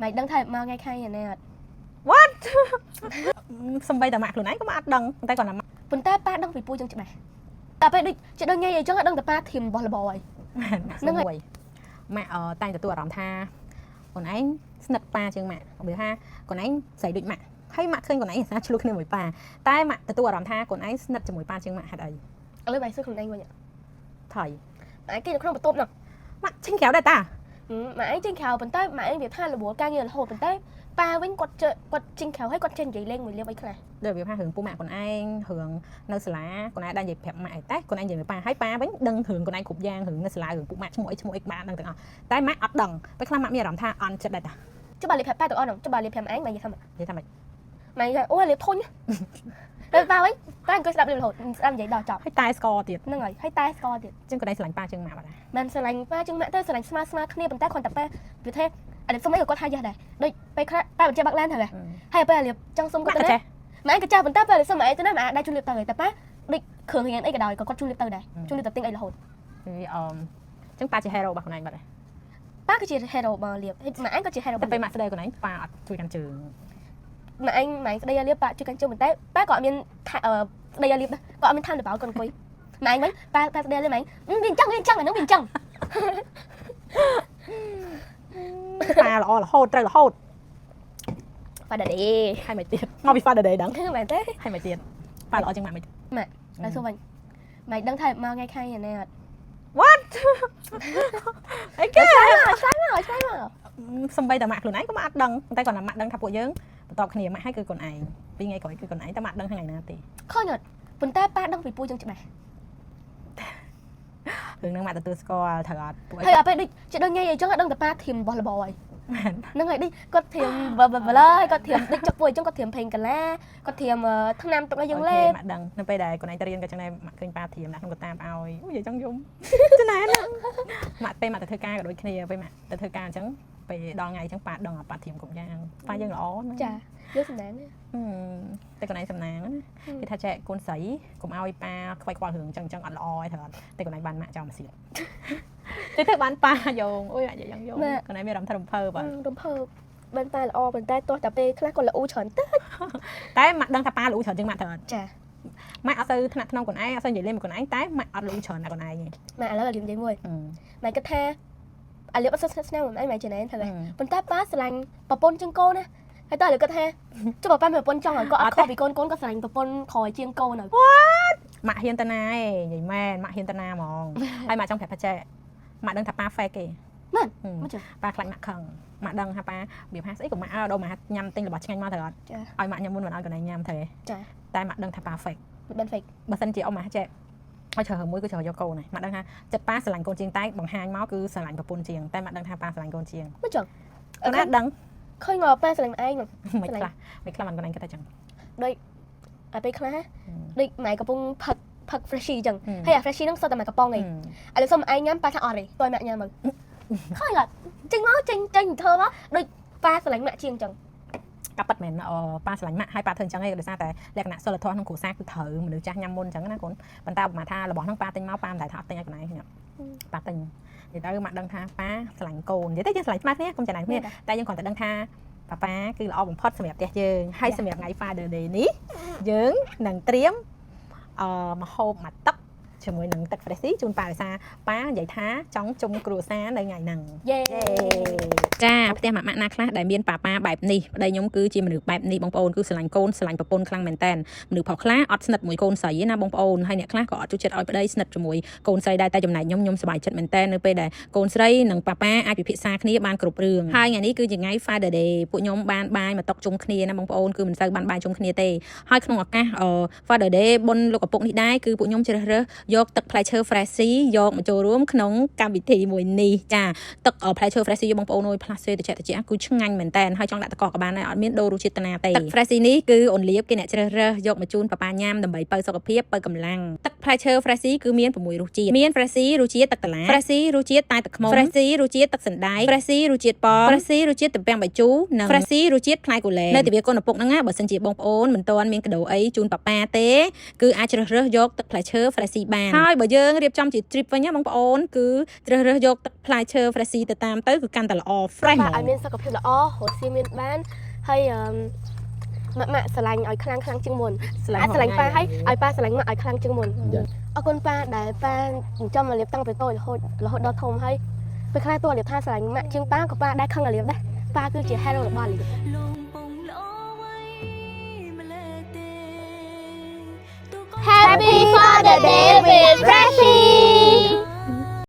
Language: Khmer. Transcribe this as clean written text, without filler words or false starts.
mày đăng thay mau ngay khai nè what សំបីតាម៉ាក់ខ្លួនឯងក៏មិនអត់ដឹងតែគាត់ណាម៉ាក់ ប៉ុន្តែប៉ាដឹងពីពូចឹងច្បាស់តែពេលដូចជាដូចញ៉ៃអញ្ចឹងដឹងតែប៉ាធៀមរបស់របរហើយ ហ្នឹងហើយម៉ាក់តែងទទួលអារម្មណ៍ថាខ្លួនឯងស្និទ្ធប៉ាជាងម៉ាក់បើថាខ្លួនឯងស្រីដូចម៉ាក់ហើយម៉ាក់ឃើញខ្លួនឯងសាឆ្លុះគ្នាមួយប៉ាតែម៉ាក់ទទួលអារម្មណ៍ថាខ្លួនឯងស្និទ្ធជាមួយប៉ាជាងម៉ាក់ហេតុអី ឥឡូវបាយសួរខ្លួនឯងវិញ ថៃ ម៉ាក់គេនៅក្នុងបន្ទប់ហ្នឹង ម៉ាក់ចេញក្រៅដែរតា ម៉ាក់ឯងចេញក្រៅប៉ុន្តែម៉ាក់ឯងវាថារបួសការងាររហូតប៉ុន្តែប៉ាវិញគាត់ចេញក្រៅហើយគាត់ចេញនិយាយលេងមួយលៀបអីខ្លះ ដូចវាថារឿងពូម៉ាក់ខ្លួនឯងរឿងនៅសាលាខ្លួនឯងដែរនិយាយប្រាប់ម៉ាក់ឯតែខ្លួនឯងនិយាយប៉ាហើយប៉ាវិញដឹងរឿងខ្លួនឯងគ្រប់យ៉ាងរឿងនៅសាលារឿងពូម៉ាក់ឈ្មោះអីបានដឹងទាំងអស់តែម៉ាក់អត់ដឹងពេលខ្លះម៉ាក់មានអារម្មណ៍ថាអន់ចិត្តដែរតា ចុះបើលៀបប្រាប់ប៉ាទៅអស់ហ្នឹងចុះបើលៀបប្រាប់ឯងម៉ាក់និយាយថាម៉េច និយាយថាម៉េច ម៉ាក់និយាយអូលៀបធុញដល់ប៉ាវិញប៉ាអង្គុយស្ដាប់លៀបរហូតស្ដាប់និយាយដល់ចប់ ហើយតែស្គរទៀត ហ្នឹងហើយតែស្គាល់ទៀត ចឹងខ្លួនឯងស្រឡាញ់ប៉ាជាងម៉ាក់បាត់ មិនស្រឡាញ់ប៉ាជាងម៉ាក់ទៅស្រឡាញ់ស្មើគ្នាប៉ុន្តែគ្រាន់តែប៉ាវាថាអត់សុំអីក៏គាត់ថាយ៉ាដែរដូចពេលខ្លះប៉ាបញ្ជាក់បាក់ឡានទៅហើយពេលលៀបចង់សុំគាត់ទៅណាម៉ែក៏ចាស់ប៉ុន្តែពេលសុំម៉ែទៅណាម៉ែដែរជួយលៀបទៅហើយតែប៉ាដូចគ្រឿងរៀនអីក៏ដោយក៏គាត់ជួយលៀបទៅដែរជួយលៀបទៅទិញអីរហូត វាចឹងប៉ាជា hero របស់ខ្លួនឯងបាត់ ប៉ាគឺជា hero របស់លៀបម៉ែឯងក៏ជា hero តែពេលម៉ាក់ស្ដីខ្លួនឯងប៉ាអត់ជួយកាន់ជើង ម៉ែឯងម៉ែស្ដីឲ្យលៀបប៉ាជួយកាន់ជើងប៉ុន្តែប៉ាក៏អត់មានស្ដីឲ្យលៀបដែរក៏អត់មានថាលបោគាត់អង្គុយម៉ែឯងវិញប៉ាស្ដីឲ្យលៀបម៉ែវាអញ្ចឹងអានោះវាអញ្ចឹង ប៉ាល្អរហូតត្រូវរហូត ប៉ាដេ ហើយមិនទៀតមកពី Father Day ដឹង មែនទេ ហើយមិនទៀតប៉ាល្អជាងម៉ាក់មិន ម៉ែដល់សួរវិញម៉ែដឹងថាមកថ្ងៃខែណែអត់ what អីគេ ឆ្លើយមក សំបីតាម៉ាក់ខ្លួនឯងក៏មិនអត់ដឹងតែគាត់ណាម៉ាក់ដឹងថាពួកយើងបន្តគ្នាម៉ាក់ហើយគឺខ្លួនឯងពីថ្ងៃក្រោយគឺខ្លួនឯងតែម៉ាក់ដឹងថ្ងៃណាទេ ឃើញអត់ប៉ុន្តែប៉ាដឹងពីពូចឹងច្បាស់ រឿងហ្នឹងម៉ាក់ទទួលស្គាល់ត្រូវអត់ពួក ហើយដល់ពេលដូចជាដូចញ៉ៃអញ្ចឹងដឹងតែប៉ាធៀមរបស់របរហើយ ហ្នឹងហើយដូចគាត់ធៀមបលហើយគាត់ធៀមដូចចុកពួយអញ្ចឹងគាត់ធៀមផេងកាឡាគាត់ធៀមថ្នាំទុកឲ្យយើងលេប ម៉ាក់ដឹងនៅពេលដែលខ្លួនឯងទៅរៀនក៏ចឹងដែរម៉ាក់ឃើញប៉ាធៀមដាក់ក្នុងកតាមឲ្យអូយចង់យំចំណានម៉ាក់ពេលម៉ាក់ទៅធ្វើការក៏ដូចគ្នាពេលម៉ាក់ទៅធ្វើការអញ្ចឹងពេលដល់ថ្ងៃអញ្ចឹងប៉ាដឹងប៉ាធៀមគ្រប់យ៉ាងប៉ាយើងល្អណា ចាយើងសំណាង តែខ្លួនឯងសំណាងណាគេថាចែកកូនស្រីកុំឲ្យប៉ាខ្វាយខ្វល់រឿងអញ្ចឹងអត់ល្អឯងតែខ្លួនឯងបានម៉ាក់ចោលមកសៀតតែទៅបានប៉ាយងអូយម៉ាក់យ៉ាងយងខ្លួនឯងមានអារម្មណ៍ថារំភើបបាទ រំភើបបានប៉ាល្អប៉ុន្តែទាស់តែពេលខ្លះគាត់ល្អច្រើនតិច តែម៉ាក់ដឹងថាប៉ាល្អច្រើនជាងម៉ាក់ត្រូវអត់ ចា ម៉ាក់អត់ទៅថ្នាក់ក្នុងខ្លួនឯងអត់ទៅនិយាយលេងមួយខ្លួនឯងតែម៉ាក់អត់ល្អច្រើនណាស់ខ្លួនឯង ម៉ែឥឡូវនិយាយមួយម៉ែគិតថាអាលៀបអត់ស្និទ្ធស្នាលម៉ែចេណែនទៅប៉ុន្តែប៉ាស្រឡាញ់ប្រពន្ធជាងកូនណាហើយតើឥឡូវគិតថាចុះប៉ាមានប្រពន្ធចង់ឲ្យគាត់អត់ខុសពីកូនគាត់ស្រឡាញ់ប្រពន្ធក្រោយជាងកូនហើយ ម៉ាក់ហ៊ានទៅណាឯងនិយាយមែនម៉ាក់ហ៊ានទៅណាហ្មងហើយម៉ាក់ចង់ប្រាប់ថាចែម៉ាក់ដឹងថាប៉ា fake ទេ មែន ប៉ាខ្លាចម៉ាក់ខឹងម៉ាក់ដឹងថាប៉ាវាផាស្អីក៏ម៉ាក់ដល់ម៉ាក់ញ៉ាំទិញរបស់ឆ្ងាញ់មកត្រូវអត់ឲ្យម៉ាក់ញ៉ាំមុនមិនឲ្យកូនឯងញ៉ាំទេតែម៉ាក់ដឹងថាប៉ា fake មិន fake បើសិនជាអ៊ំម៉ាក់ចែឲ្យច្រើនមួយគឺច្រើនយកកូនហ្នឹងម៉ាក់ដឹងថាចិត្តប៉ាស្រឡាញ់កូនជាងតែបង្ហាញមកគឺស្រឡាញ់ប្រពន្ធជាងតែម៉ាក់ដឹងថាប៉ាស្រឡាញ់កូនជាង មិនចឹង អត់ដឹង ឃើញមកប៉ាស្រឡាញ់ឯង មិនខ្លះមិនខ្លះមិនកូនឯងគិតតែចឹង ដូចអាពេលខ្លះដូចម៉ែកំពុងផឹក freshie ចឹងហើយអា freshie ហ្នឹងសតតែម៉ែកំប៉ុងឯងឥឡូវសុំឯងញ៉ាំប៉ាថាអត់ទេតើម៉ាក់ញ៉ាំមើលឃើញអត់ចេញមកចេញធ្វើមកដូចប៉ាស្រឡាញ់ម៉ាក់ជាងចឹង កាប៉ាត់មែនប៉ាស្រឡាញ់ម៉ាក់ហើយប៉ាធ្វើអញ្ចឹងឯងដោយសារតែលក្ខណៈសិលធម៌ក្នុងគ្រួសារគឺត្រូវមនុស្សចាស់ញ៉ាំមុនអញ្ចឹងណាកូនប៉ុន្តែបើថារបស់ហ្នឹងប៉ាទិញមកប៉ាមិនដែលថាអត់ទិញឲ្យកូនឯងប៉ាទិញនិយាយទៅម៉ាក់ដឹងថាប៉ាស្រឡាញ់កូននិយាយទៅយើងស្រឡាញ់ស្មាតគ្នាកុំចំណាយគ្នាតែយើងគ្រាន់តែដឹងថាប៉ាគឺល្អបំផុតសម្រាប់ផ្ទះយើងហើយសម្រាប់ថ្ងៃ Father Day នេះយើងនឹងត្រៀមម្ហូបមួយទឹកជាមួយនឹងទឹក fresh ជូនប៉ាដោយសារប៉ានិយាយថាចង់ជុំគ្រួសារនៅថ្ងៃហ្នឹង យេ ចាផ្ទះម៉ាក់ណាខ្លះដែលមានប៉ាបែបនេះប្តីខ្ញុំគឺជាមនុស្សបែបនេះបងប្អូនគឺស្រឡាញ់កូនស្រឡាញ់ប្រពន្ធខ្លាំងមែនតើមនុស្សផងខ្លះអត់ស្និទ្ធមួយកូនស្រីទេណាបងប្អូនហើយអ្នកខ្លះក៏អត់ចូលចិត្តឲ្យប្តីស្និទ្ធជាមួយកូនស្រីដែរតែចំណែកខ្ញុំសប្បាយចិត្តមែនតើនៅពេលដែលកូនស្រីនិងប៉ាអាចពិភាក្សាគ្នាបានគ្រប់រឿងហើយថ្ងៃនេះគឺជាថ្ងៃ Father Day ពួកខ្ញុំបានបាយមកតុកជុំគ្នាណាបងប្អូនគឺមិនសូវបានបាយជុំគ្នាទេហើយក្នុងឱកាស Father Day បុណ្យលោកឪពុកនេះដែរគឺពួកខ្ញុំជ្រើសរើសយកទឹកផ្លែឈើ Freshie យកមកចូលរួមក្នុងកម្មវិធីមួយនេះចាទឹកផ្លែឈើ Freshie បងប្អូនអើយផ្លាស់សេតិចគឺឆ្ងាញ់មែនតើហើយចង់ដាក់តកក៏បានដែរអត់មានដូររសជាតិតាណាទេទឹក Freshie នេះគឺអូនលៀបគេអ្នកជ្រើសរើសយកមកជូនប៉ាញ៉ាំដើម្បីបើសុខភាពបើកម្លាំងទឹកផ្លែឈើ Freshie គឺមាន6រសជាតិមាន Freshie រសជាតិទឹកកន្លា Freshie រសជាតិតែទឹកខ្មុំ Freshie រសជាតិទឹកសណ្តែក Freshie រសជាតិប៉ោម Freshie រសជាតិទំពាំងបាយជូរនិង Freshie រសជាតិផ្លែគូលែននៅទិវាកូនឪពុកហ្នឹងបើសិនជាបងប្អូនមិនទាន់មានកាដូអីជូនប៉ាទេគឺអាចជ្រើសរើសយកទឹកផ្លែឈើ Freshie បាន បានហើយបើយើងរៀបចំជា trip វិញណាបងប្អូនគឺជ្រើសរើសយកទឹកផ្លែឈើ fresh ទៅតាមទៅគឺកាន់តែល្អ fresh បាទឲ្យមានសុខភាពល្អរត់ស៊ីមានបានហើយម៉ាក់ស្រឡាញ់ឲ្យខ្លាំងជាងមុនស្រឡាញ់ប៉ាហើយឲ្យប៉ាស្រឡាញ់ម៉ាក់ឲ្យខ្លាំងជាងមុនអរគុណប៉ាដែលប៉ាចិញ្ចឹមអាលៀបតាំងពីតូចរហូតដល់ធំហើយពេលខ្លះតួអាលៀបថាស្រឡាញ់ម៉ាក់ជាងប៉ាក៏ប៉ាដែរខឹងអាលៀបដែរប៉ាគឺជា hero របស់អាលៀប Happy Father Day